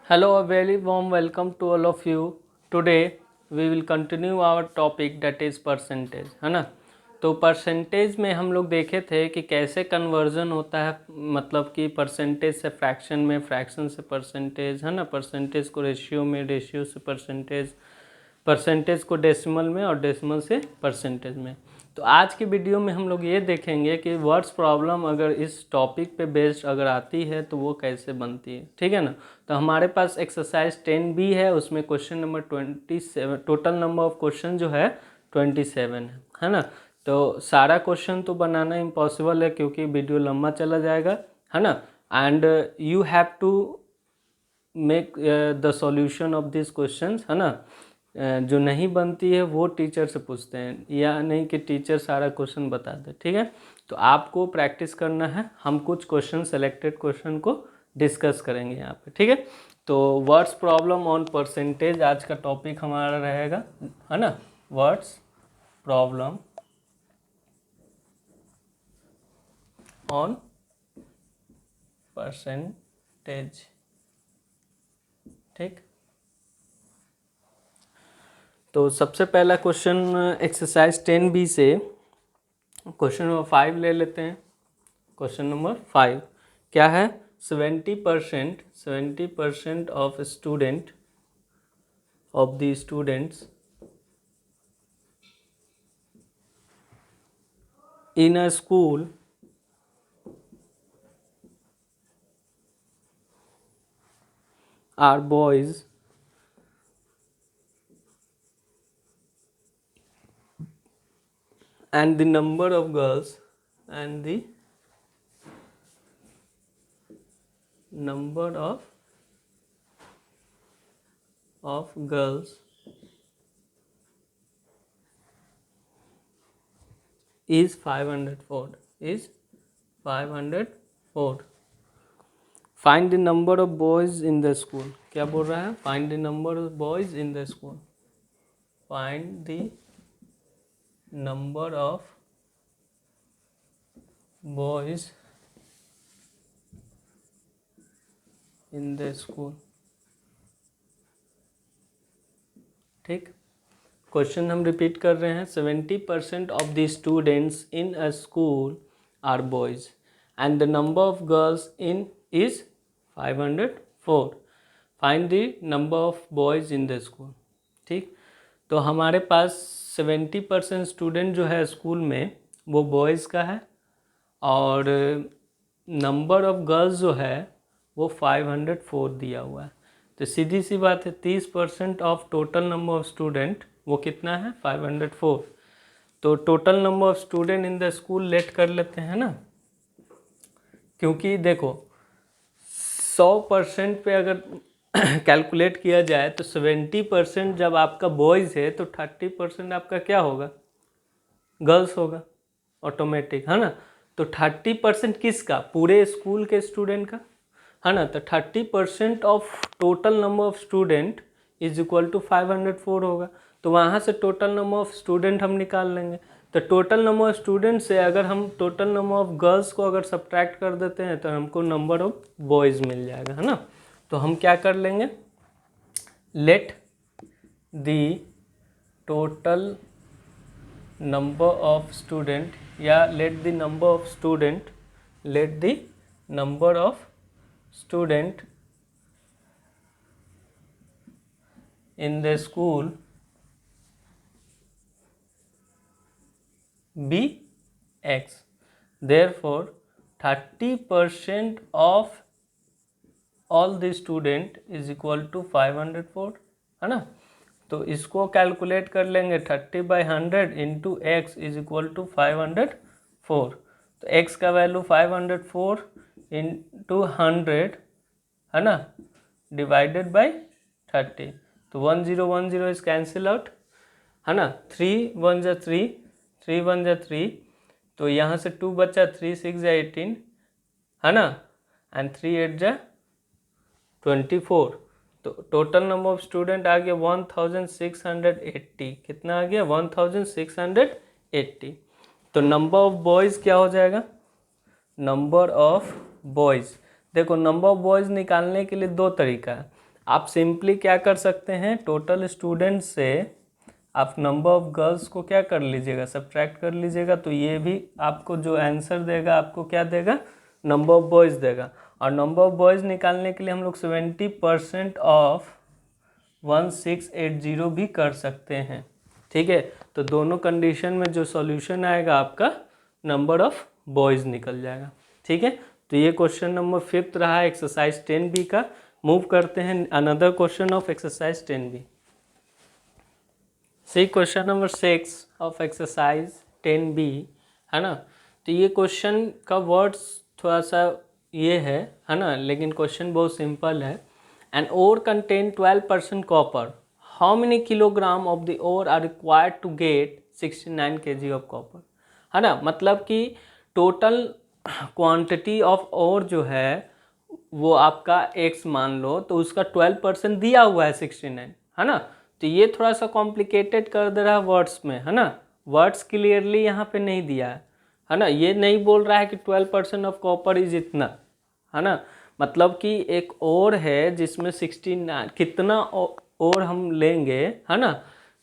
Hello, a very warm welcome to all of you. Today we will continue our topic that is percentage, है ना। तो percentage में हम लोग देखे थे कि कैसे कन्वर्जन होता है, मतलब कि परसेंटेज से फ्रैक्शन में, फ्रैक्शन से परसेंटेज, है ना। परसेंटेज को रेशियो में, रेशियो से परसेंटेज, परसेंटेज को डेसिमल में और डेसिमल से परसेंटेज में। तो आज की वीडियो में हम लोग ये देखेंगे कि वर्ड्स प्रॉब्लम अगर इस टॉपिक पे बेस्ड अगर आती है तो वो कैसे बनती है, ठीक है ना। तो हमारे पास एक्सरसाइज 10B है, उसमें question number 27, total number of question जो है 27 है ना। तो सारा क्वेश्चन तो बनाना इम्पॉसिबल है क्योंकि वीडियो लंबा चला जाएगा, है ना। And you have to make the solution of this question, है ना। जो नहीं बनती है वो टीचर से पूछते हैं, या नहीं कि टीचर सारा क्वेश्चन बता दे, ठीक है। तो आपको प्रैक्टिस करना है, हम कुछ क्वेश्चन, सेलेक्टेड क्वेश्चन को डिस्कस करेंगे यहाँ पे, ठीक है। तो वर्ड्स प्रॉब्लम ऑन परसेंटेज आज का टॉपिक हमारा रहेगा, है ना। वर्ड्स प्रॉब्लम ऑन परसेंटेज, ठीक। तो सबसे पहला क्वेश्चन एक्सरसाइज 10B से क्वेश्चन नंबर 5 ले लेते हैं। क्वेश्चन नंबर 5 क्या है? 70% of the students in a school are boys and the number of girls and the number of girls is 504 is 504. Find the number of boys in the school. क्या बोल रहा है? Find the number of boys in the school. Find the number of boys in the school. ठीक। Question हम repeat कर रहे हैं। 70% of the students in a school are boys and the number of girls in is 504. Find the number of boys in the school, ठीक। तो हमारे पास 70% student जो है स्कूल में वो बॉयज़ का है और नंबर ऑफ गर्ल्स जो है वो 504 दिया हुआ है। तो सीधी सी बात है, 30% of total number of student वो कितना है? 504. तो total number of student in the school let कर लेते हैं ना, क्योंकि देखो 100% पे अगर कैलकुलेट किया जाए तो 70% जब आपका बॉयज़ है तो 30% आपका क्या होगा? गर्ल्स होगा ऑटोमेटिक, है ना। तो 30% किसका? पूरे स्कूल के स्टूडेंट का, है ना। तो 30% of total number of student is equal to 504 होगा। तो वहाँ से टोटल नंबर ऑफ स्टूडेंट हम निकाल लेंगे। तो टोटल नंबर ऑफ स्टूडेंट से अगर हम टोटल नंबर ऑफ गर्ल्स को अगर सब्ट्रैक्ट कर देते हैं तो हमको नंबर ऑफ बॉयज़ मिल जाएगा, है ना। तो हम क्या कर लेंगे? Let the total number of student, या let the number of student in the school be x. Therefore 30% of all the student is equal to 504, है ना। तो इसको कैलकुलेट कर लेंगे, 30/100 into x is equal to 504। तो x का value 504 into 100, है ना, डिवाइडेड बाय 30। तो 1010 इज कैंसिल आउट, है ना। 3 1 जा 3, 3 1 जा 3, तो यहाँ से 2 बचा, 3 6 जा 18, है ना, एंड 3 8 जा 24। तो टोटल नंबर ऑफ स्टूडेंट आ गया 1680। कितना आ गया? 1680। तो नंबर ऑफ बॉयज़ क्या हो जाएगा? नंबर ऑफ बॉयज़, देखो नंबर ऑफ बॉयज़ निकालने के लिए दो तरीका है। आप सिंपली क्या कर सकते हैं, टोटल स्टूडेंट से आप नंबर ऑफ गर्ल्स को क्या कर लीजिएगा, सब्ट्रैक्ट कर लीजिएगा, तो ये भी आपको जो आंसर देगा आपको क्या देगा, नंबर ऑफ बॉयज़ देगा। और नंबर ऑफ बॉयज़ निकालने के लिए हम लोग 70% ऑफ 1680 भी कर सकते हैं। ठीक है, तो दोनों कंडीशन में जो सॉल्यूशन आएगा आपका नंबर ऑफ बॉयज़ निकल जाएगा। ठीक है, तो ये क्वेश्चन नंबर 5 रहा एक्सरसाइज 10B का। मूव करते हैं another question of exercise 10B। See question number 6 of exercise 10B है ना। तो ये क्वेश्चन का वर्ड्स थोड़ा सा ये है ना, लेकिन क्वेश्चन बहुत सिंपल है। An ore contain 12% copper, how many kilogram of the ore are required to get 69 kg of copper, है ना। मतलब कि टोटल क्वांटिटी ऑफ ओर जो है वो आपका x मान लो, तो उसका 12% दिया हुआ है 69, है ना। तो ये थोड़ा सा कॉम्प्लिकेटेड कर दे रहा है वर्ड्स में, है ना। वर्ड्स क्लियरली यहाँ पे नहीं दिया है ना। ये नहीं बोल रहा है कि 12% ऑफ कॉपर इज इतना, है ना। मतलब कि एक और है जिसमें 69 कितना और हम लेंगे, है ना,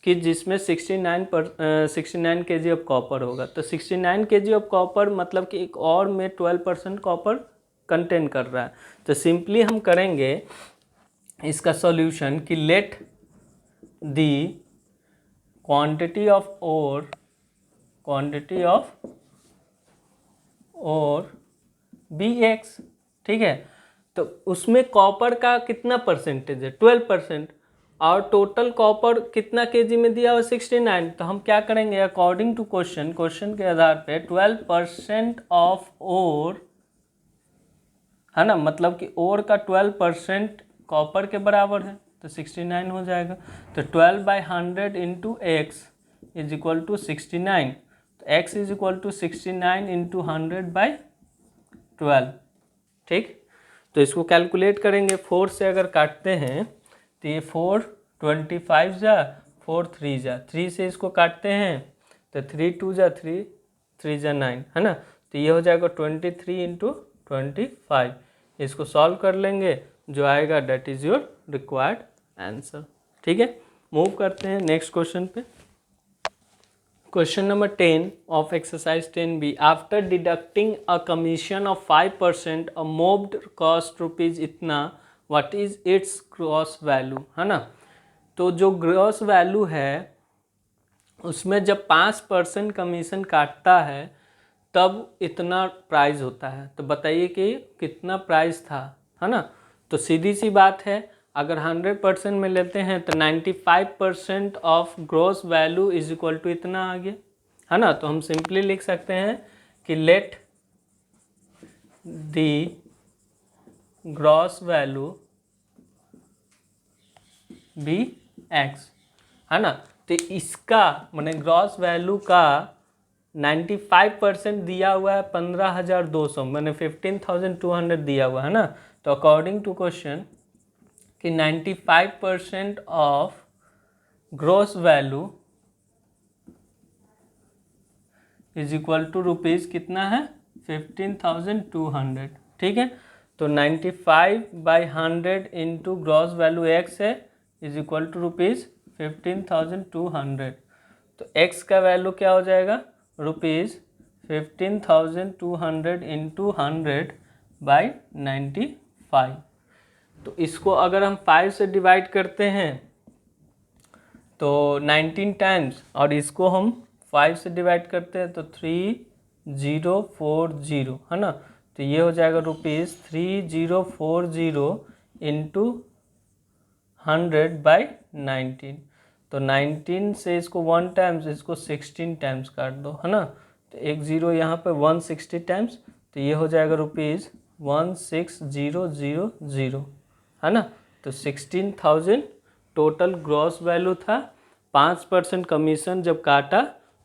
कि जिसमें 69 kg ऑफ कॉपर होगा। तो 69 kg ऑफ कॉपर मतलब कि एक और में 12% कॉपर कंटेन कर रहा है। तो सिंपली हम करेंगे इसका सॉल्यूशन कि let the quantity of ore be x. ठीक है, तो उसमें कॉपर का कितना परसेंटेज है, 12%, और टोटल कॉपर कितना केजी में दिया हुआ 69। तो हम क्या करेंगे, अकॉर्डिंग टू क्वेश्चन के आधार पे 12% ऑफ ओर, है ना, मतलब कि ओर का 12% कॉपर के बराबर है, तो 69 हो जाएगा। तो 12/100 into x is equal to 69। तो x is equal to 69 into 100/12। ठीक, तो इसको कैलकुलेट करेंगे। 4 से अगर काटते हैं तो ये 4 25 जा 4 3 जा 3 से इसको काटते हैं तो 3 2 जा 3 3 जा 9, है ना। तो ये हो जाएगा 23 इंटू 25। इसको सॉल्व कर लेंगे, जो आएगा that is your required answer. ठीक है, मूव करते हैं नेक्स्ट क्वेश्चन पे। Question number 10 of exercise 10B। After deducting a commission of 5%, a mobile cost rupees इतना, what is its gross value, है ना। तो जो ग्रॉस वैल्यू है उसमें जब 5% कमीशन काटता है तब इतना प्राइस होता है। तो बताइए कि कितना प्राइस था, है ना। तो सीधी सी बात है, अगर 100% में लेते हैं तो 95% of gross value is equal to इतना आ गया, है ना। तो हम सिंपली लिख सकते हैं कि let the gross value be x, है ना। तो इसका माने ग्रॉस वैल्यू का 95% दिया हुआ है 15,200, मैंने 15,200 दिया हुआ है ना। तो अकॉर्डिंग टू क्वेश्चन कि 95% of gross value is equal to rupees कितना है 15,200। ठीक है, तो 95/100 इंटू ग्रॉस वैल्यू एक्स है इज इक्वल टू रुपीज़ 15,200। तो x का वैल्यू क्या हो जाएगा, रुपीज़ 15,200 इंटू 100/95। तो इसको अगर हम 5 से डिवाइड करते हैं तो 19 टाइम्स, और इसको हम 5 से डिवाइड करते हैं तो 3040, है ना। तो ये हो जाएगा रुपीज़ 3040 इंटू 100/19। तो 19 से इसको 1 टाइम्स, इसको 16 टाइम्स काट दो, है ना। तो एक ज़ीरो यहाँ पे 160 टाइम्स, तो ये हो जाएगा रुपीज़ 16,000, है ना। तो 16,000 टोटल ग्रॉस वैल्यू था। 5% कमीशन जब काटा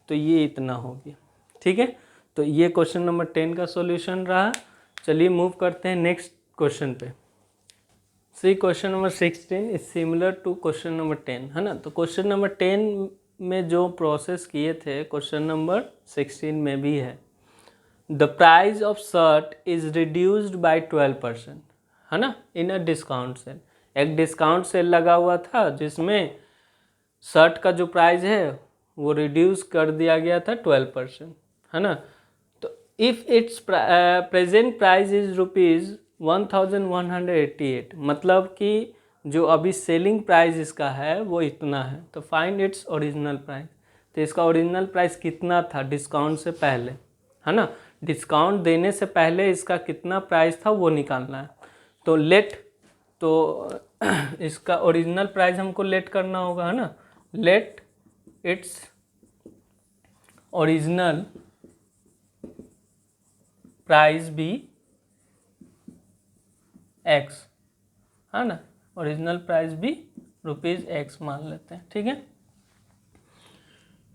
तो ये इतना हो गया। ठीक है, तो ये क्वेश्चन नंबर 10 का सॉल्यूशन रहा। चलिए मूव करते हैं नेक्स्ट क्वेश्चन पे। See question number 16 is similar to question number 10, है ना। तो क्वेश्चन नंबर 10 में जो प्रोसेस किए थे क्वेश्चन नंबर 16 में भी है। The price of shirt is reduced by 12%, है ना, इन अ डिस्काउंट सेल। एक डिस्काउंट सेल लगा हुआ था जिसमें शर्ट का जो प्राइस है वो रिड्यूस कर दिया गया था 12%, है ना। तो if it's present price is ₹1188, मतलब कि जो अभी सेलिंग प्राइस इसका है वो इतना है, तो फाइंड इट्स ओरिजिनल प्राइस। तो इसका ओरिजिनल प्राइस कितना था डिस्काउंट से पहले, है ना। डिस्काउंट देने से पहले इसका कितना प्राइस था वो निकालना है। तो इसका ओरिजिनल प्राइस हमको लेट करना होगा, है ना। Let its original price be x, है ना। ओरिजिनल प्राइस भी ₹X मान लेते हैं, ठीक है।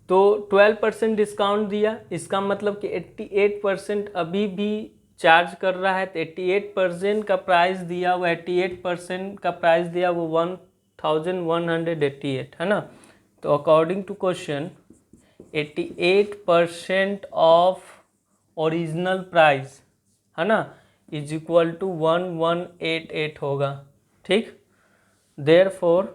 तो 12% डिस्काउंट दिया, इसका मतलब कि 88% अभी भी चार्ज कर रहा है। तो 88% का प्राइस दिया, वो 88% का प्राइस दिया वो 1188, है ना। तो according to question 88% of original price, है ना, इज इक्वल टू 1188 होगा, ठीक। देयरफॉर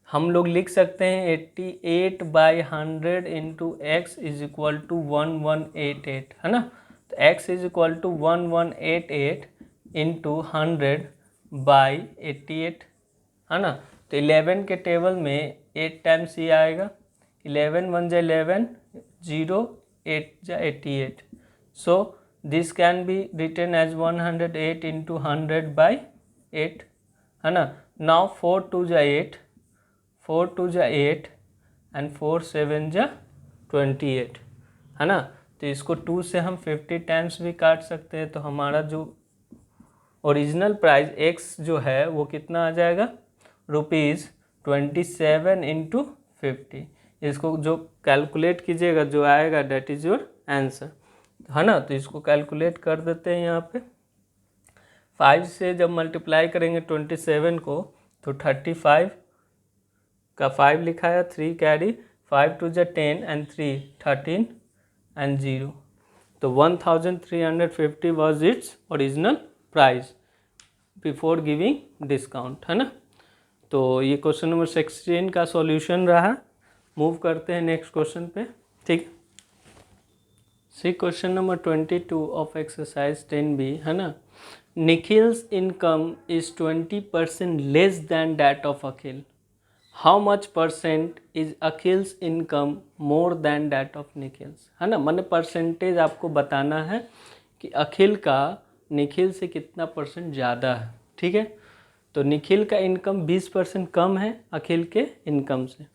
हम लोग लिख सकते हैं 88/100 into x is equal to 1188, है ना। तो x is equal to 1188 into 100/88, है ना। तो 11 के टेबल में 8 टाइम्स ये आएगा, 11 1 जा 11, 0 8 जा 88। So this can be written as 108 into 100/8, है ना। नाउ 4 2 जा 8, 4 2 जा 8 एंड 4 7 जा 28, है ना। तो इसको 2 से हम 50 टाइम्स भी काट सकते हैं। तो हमारा जो ओरिजिनल प्राइस x जो है वो कितना आ जाएगा, ₹27 इंटू 50। इसको जो कैलकुलेट कीजिएगा जो आएगा डेट इज़ योर आंसर, है ना। तो इसको कैलकुलेट कर देते हैं। यहाँ पे 5 से जब मल्टीप्लाई करेंगे 27 को तो 35 का 5 लिखा है, 3 कैरी, 5 2 जा 10 एंड 3 13 एंड 0। तो 1350 was it's original price before giving discount, है ना। तो ये क्वेश्चन नंबर 16 का सॉल्यूशन रहा। मूव करते हैं नेक्स्ट क्वेश्चन पे, ठीक। See question number 22 of exercise 10B, है ना। Nikhil's income is 20% less than that of Akhil. How much percent is Akhil's income more than that of Nikhil's, है ना। मैंने परसेंटेज आपको बताना है कि अखिल का निखिल से कितना परसेंट ज़्यादा है, ठीक है। तो निखिल का इनकम 20% कम है अखिल के इनकम से।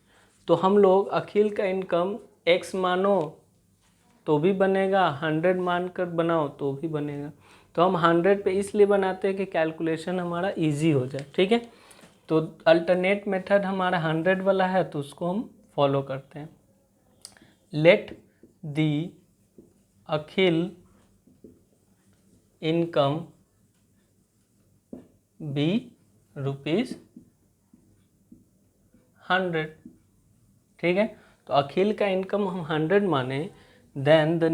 तो हम लोग अखिल का इनकम x मानो तो भी बनेगा, 100 मानकर बनाओ तो भी बनेगा। तो हम 100 पे इसलिए बनाते हैं कि कैलकुलेशन हमारा इजी हो जाए, ठीक है। तो अल्टरनेट मेथड हमारा 100 वाला है तो उसको हम फॉलो करते हैं। Let the Akhil income be ₹100, ठीक है। तो अखिल का इनकम हम 100 माने, then the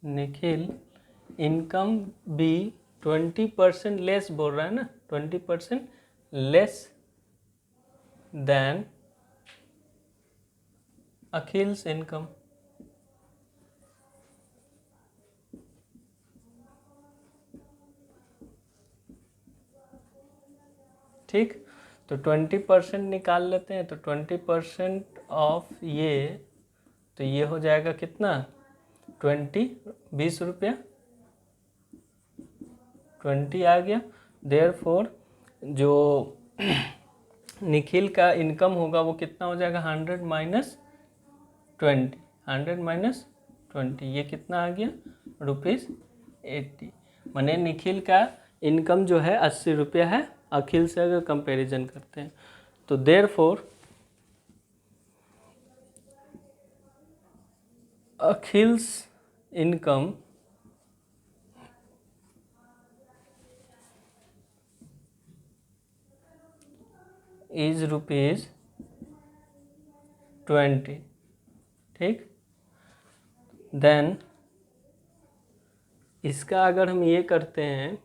Nikhil income be 20% less बोल रहा है ना, 20% लेस देन अखिल्स इनकम, ठीक। तो 20% निकाल लेते हैं। तो 20% ऑफ ये, तो ये हो जाएगा कितना, 20 रुपया, 20 आ गया। देयरफॉर जो निखिल का इनकम होगा वो कितना हो जाएगा, 100 माइनस 20, 100 माइनस 20, ये कितना आ गया, ₹80। माने निखिल का इनकम जो है 80 रुपया है अखिल से अगर कंपैरिजन करते हैं। तो देयरफॉर अखिल्स इनकम इज ₹20, ठीक। देन इसका अगर हम ये करते हैं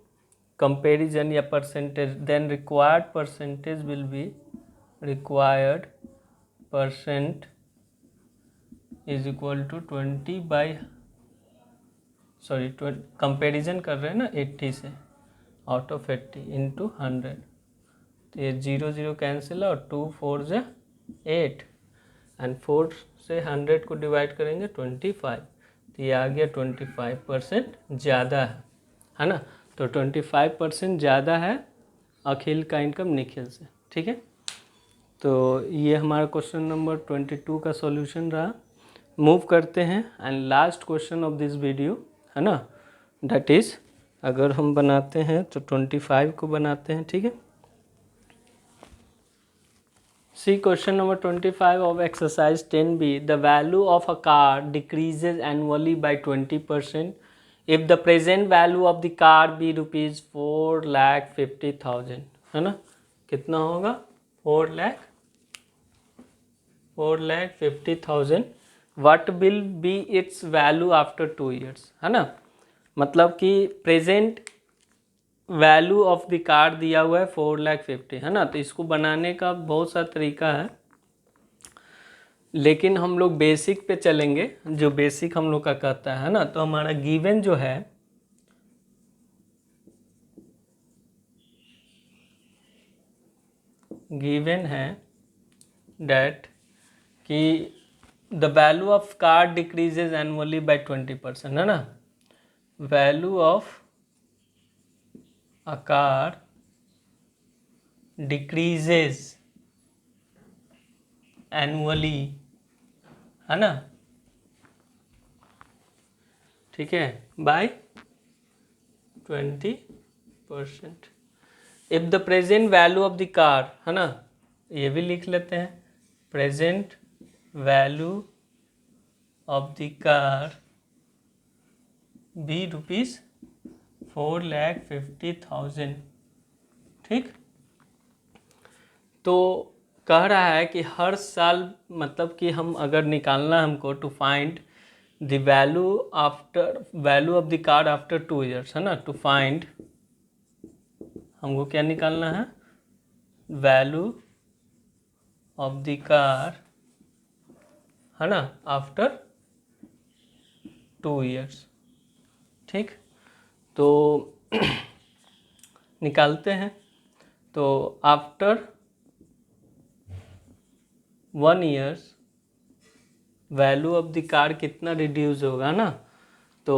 कंपैरिजन या percentage, then required percentage will be required percent is equal to 20 by comparison कर रहे हैं ना 80 से, आउट ऑफ 80 इंटू 100, तो ये 0 0 कैंसिल और 2 4 से 8 एंड 4 से 100 को डिवाइड करेंगे 25, तो ये आ गया 25% ज़्यादा है ना। तो 25% ज़्यादा है अखिल का इनकम निखिल से, ठीक है। तो ये हमारा क्वेश्चन नंबर 22 का सॉल्यूशन रहा। मूव करते हैं and last question of this video, है ना, दैट इज़, अगर हम बनाते हैं तो 25 को बनाते हैं, ठीक है। See question number 25 of exercise 10b. The value of a car decreases annually by 20% if the present value of the car be rupees 4,50,000, है ना। कितना होगा 4,50,000. What will be its value after 2 years, है ना। मतलब कि present value of the car दिया हुआ है 4,50,000, है ना। तो इसको बनाने का बहुत सा तरीका है, लेकिन हम लोग बेसिक पे चलेंगे, जो बेसिक हम लोग का कहता है ना। तो हमारा गिवन जो है, गिवन है डैट कि the value of car decreases annually by 20%, है ना। Value of a car decreases annually, है ना, ठीक है, by 20%. If the present value of the car, है ना, ये भी लिख लेते हैं, present value of the car be rupees 4,50,000, ठीक। तो कह रहा है कि हर साल, मतलब कि हम अगर निकालना हमको to find the value of the car after 2 years, है ना। टू फाइंड हमको क्या निकालना है, वैल्यू ऑफ द कार, है ना, आफ्टर 2 years, ठीक। तो निकालते हैं। तो after 1 year value of the car कितना रिड्यूस होगा ना। तो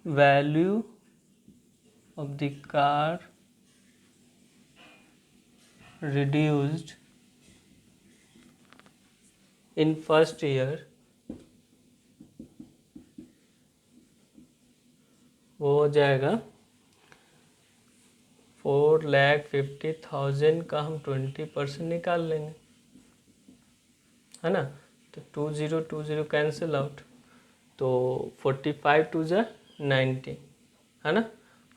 value of the car reduced in first year, वो हो जाएगा 4,50,000 का हम 20% निकाल लेंगे, है ना। तो 20 20 कैंसिल आउट, तो 45 2 जा 90, है ना।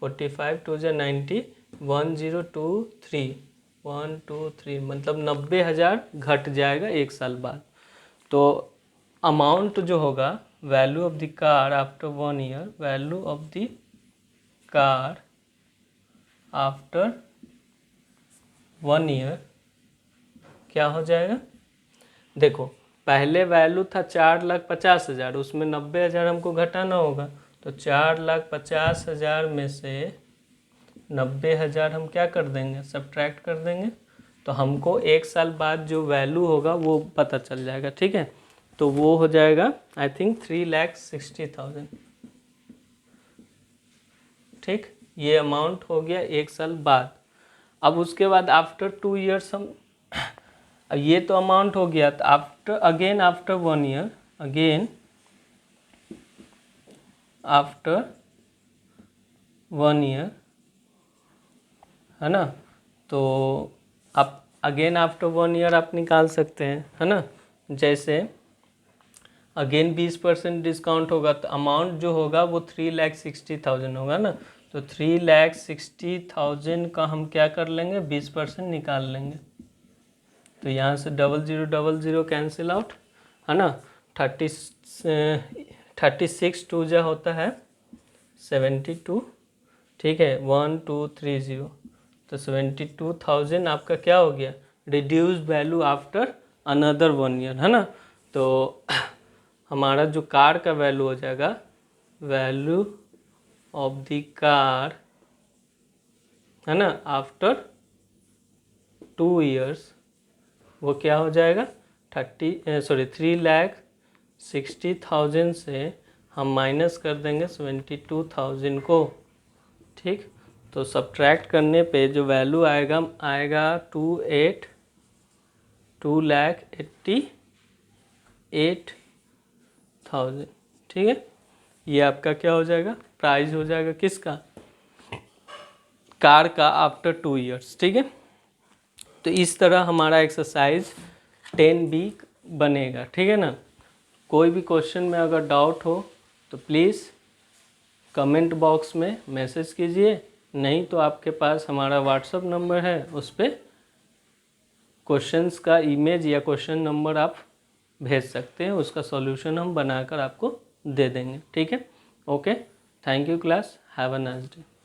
45 2 जा 90, 1023 123, मतलब 90,000 घट जाएगा 1 साल बाद। तो अमाउंट जो होगा, value of the car after 1 year, value of the car after 1 year क्या हो जाएगा। देखो पहले वैल्यू था 4,50,000, उसमें 90,000 हमको घटाना होगा। तो 4,50,000 में से 90,000 हम क्या कर देंगे, सब्ट्रैक्ट कर देंगे। तो हमको 1 साल बाद जो वैल्यू होगा वो पता चल जाएगा, ठीक है। तो वो हो जाएगा आई थिंक 3,60,000, ठीक। ये अमाउंट हो गया 1 साल बाद। अब उसके बाद आफ्टर 2 years हम, ये तो अमाउंट हो गया। तो after 1 year, again after 1 year, है ना। तो आप अगेन आफ्टर 1 year आप निकाल सकते हैं, है ना। जैसे अगेन 20% डिस्काउंट होगा, तो अमाउंट जो होगा वो 3,60,000 होगा ना। तो 3,60,000 का हम क्या कर लेंगे, 20% निकाल लेंगे। तो यहाँ से 0000 कैंसिल आउट, है ना। 36 टू जा होता है 72, ठीक है, 1230, तो 72,000 आपका क्या हो गया, reduce value after another 1 year, है ना। तो हमारा जो कार का वैल्यू हो जाएगा, वैल्यू ऑफ द कार, है ना, आफ्टर 2 ईयर्स, वो क्या हो जाएगा 3,60,000 से हम माइनस कर देंगे 72,000 को, ठीक। तो सब्ट्रैक्ट करने पे जो वैल्यू आएगा 2,88,000, ठीक है। ये आपका क्या हो जाएगा, प्राइस हो जाएगा किसका, कार का आफ्टर 2 ईयर्स, ठीक है। तो इस तरह हमारा एक्सरसाइज 10B बनेगा, ठीक है ना। कोई भी क्वेश्चन में अगर डाउट हो तो प्लीज़ कमेंट बॉक्स में मैसेज कीजिए, नहीं तो आपके पास हमारा व्हाट्सएप नंबर है, उस पर क्वेश्चंस का इमेज या क्वेश्चन नंबर आप भेज सकते हैं, उसका सॉल्यूशन हम बनाकर आपको दे देंगे, ठीक है। Okay, thank you class, have a nice day.